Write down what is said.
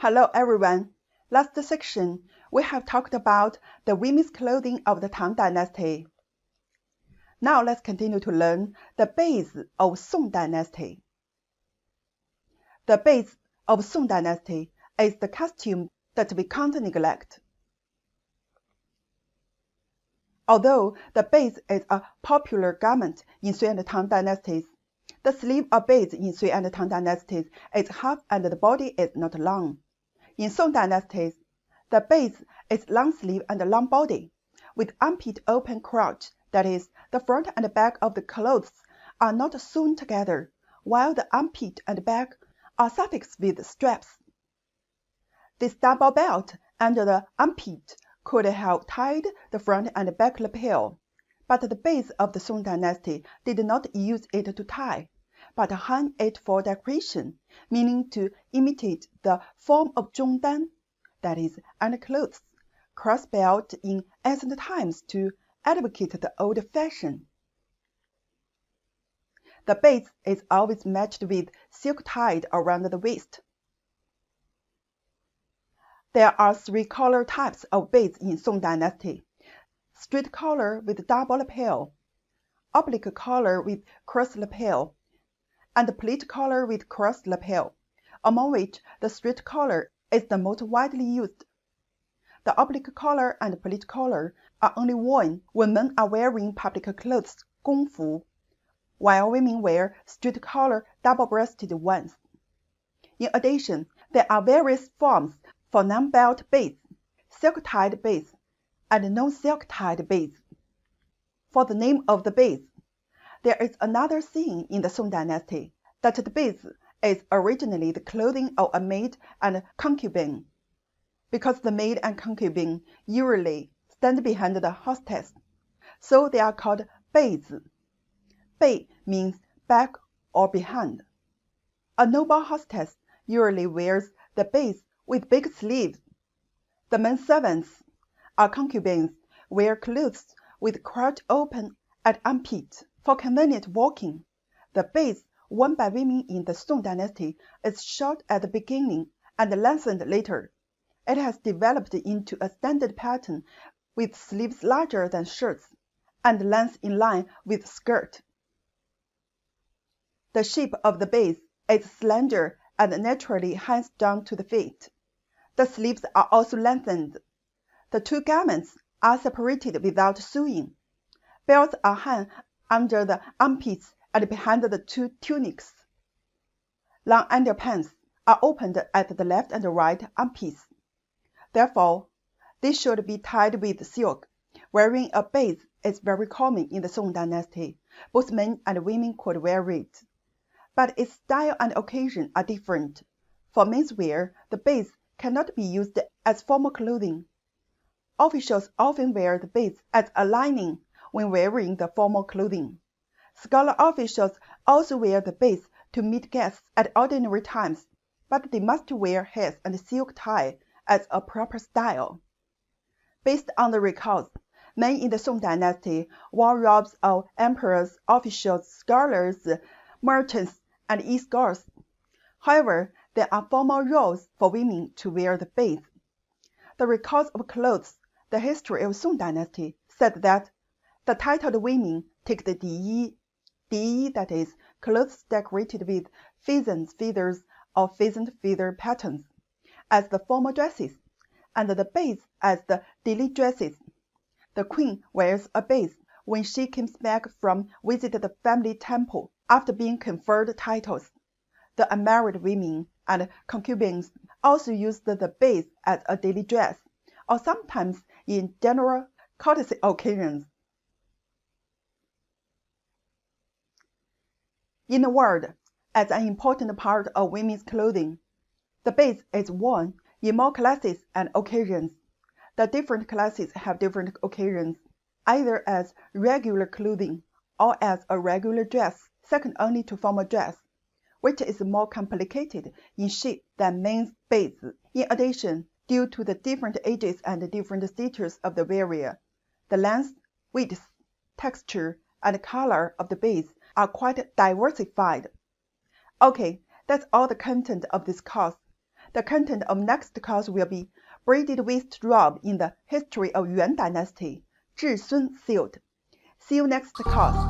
Hello everyone. Last section, we have talked about the women's clothing of the Tang Dynasty. Now let's continue to learn the Beizi of Song Dynasty. The Beizi of Song Dynasty is the costume that we can't neglect. Although the Beizi is a popular garment in Sui and Tang dynasties, the sleeve of Beizi in Sui and Tang dynasties is half and the body is not long. In Song dynasties, the Beizi is long sleeve and long body, with armpit open crotch, that is, the front and back of the clothes are not sewn together, while the armpit and back are suffixed with straps. This double belt under the armpit could have tied the front and back lapel, but the Beizi of the Song dynasty did not use it to tie, but hung it for decoration, meaning to imitate the form of zhongdan, that is, underclothes, cross-belt in ancient times to advocate the old fashion. The Beizi is always matched with silk tied around the waist. There are three collar types of Beizi in Song dynasty: straight collar with double lapel, oblique collar with cross lapel, and pleat collar with cross lapel, among which the straight collar is the most widely used. The oblique collar and pleat collar are only worn when men are wearing public clothes, gongfu, while women wear straight collar double-breasted ones. In addition, there are various forms for non-belt Beizi, silk-tied Beizi, and non-silk-tied Beizi. For the name of the Beizi, there is another saying in the Song dynasty, that the Beizi is originally the clothing of a maid and concubine, because the maid and concubine usually stand behind the hostess, so they are called Beizi. Bei means back or behind. A noble hostess usually wears the Beizi with big sleeves. The men servants, or concubines, wear clothes with crotch open at armpit for convenient walking. The Beizi worn by women in the Song dynasty is short at the beginning and lengthened later. It has developed into a standard pattern with sleeves larger than shirts and length in line with skirt. The shape of the Beizi is slender and naturally hangs down to the feet. The sleeves are also lengthened. The two garments are separated without sewing. Belts are hung under the armpits and behind the two tunics. Long underpants are opened at the left and right armpits. Therefore, they should be tied with silk. Wearing a Beizi is very common in the Song dynasty. Both men and women could wear it, but its style and occasion are different. For menswear, the Beizi cannot be used as formal clothing. Officials often wear the Beizi as a lining when wearing the formal clothing. Scholar officials also wear the Beizi to meet guests at ordinary times, but they must wear hats and silk tie as a proper style. Based on the records, men in the Song dynasty wore robes of emperors, officials, scholars, merchants, and escorts. However, there are formal rules for women to wear the Beizi. The records of clothes, the history of Song dynasty, said that the titled women take the Diyi, that is, clothes decorated with pheasant's feathers or pheasant feather patterns, as the formal dresses, and the Beizi as the daily dresses. The queen wears a Beizi when she comes back from visit the family temple after being conferred titles. The unmarried women and concubines also used the Beizi as a daily dress, or sometimes in general courtesy occasions. In a word, as an important part of women's clothing, the Beizi is worn in more classes and occasions. The different classes have different occasions, either as regular clothing or as a regular dress, second only to formal dress, which is more complicated in shape than men's Beizi. In addition, due to the different ages and different status of the wearer, the length, width, texture, and color of the Beizi are quite diversified. Okay, that's all the content of this course. The content of next course will be braided waist robe in the history of Yuan Dynasty, 至尊 sealed. See you next course.